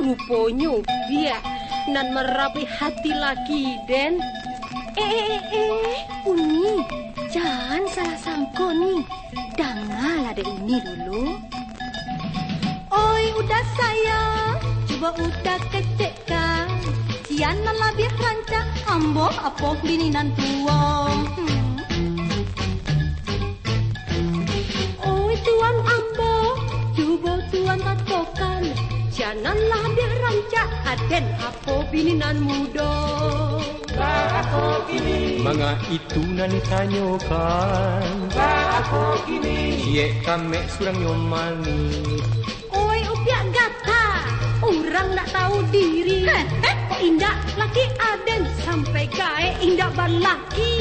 rupanya dia nan merapi hati lagi, Den. Uni, jangan salah sangka nih. Dengarlah deh Uni dulu. Oi, udah sayang, coba udah kecekkan. Cianan lebih rancang, ambo apa bini nan tua. Oi, tuan ambo, coba tuan katakan. Janganlah dia rancak, aden apa bini nan muda. Aku kini Manga itu nan tanyokan. Aku kini Cie kame surang nyomani. Oi, upiak gata, orang nak tahu diri. Kok indak laki aden sampai gae indak balaki.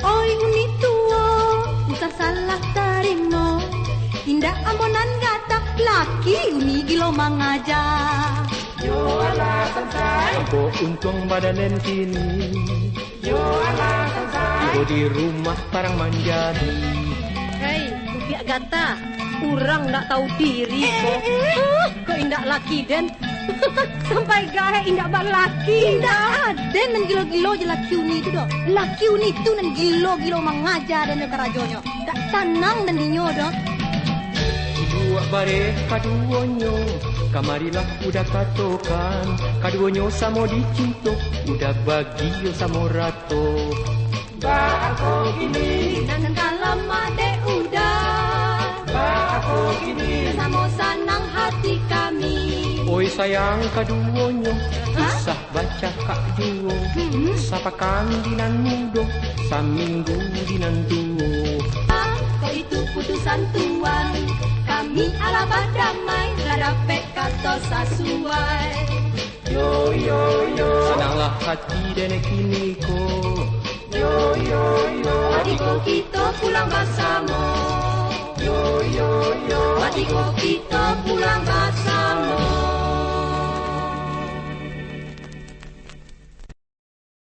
Oi, uni tua, usah salah tarimo. Indah amonan gata, laki uni gilo mangaja. Yo ala sansai Ambo untung badanen kini. Yo ala sansai Ibu di rumah parang manjadi. Hei, upiak gata, orang nak tahu diri kok. Kok indak laki, Den? Sampai gae indak balaki. Indah aden nan gilo-gilo je laki uni itu dok. Laki uni itu nan gilo-gilo mangaja dan kerajonyo. Tak tanang dan dinyo dok. Dua bare kaduonyo. Kamarilah udah katokan. Kaduonyo samo dicinto. Udah bagio samo rato. Aku kini Nangan kalam ade udah. Aku kini Samo sanang hati kami. Oi sayang kaduonyo. Kisah baca kak duo. Sapakan dinan mudo. Saminggu dinan duo. Kau itu putusan tuan. Kami alabah damai. Radape kata sasuai. Yo yo yo Senanglah hati dene kini ko. Yo yo yo Adiko kita pulang bersama. Yo yo yo Adiko kita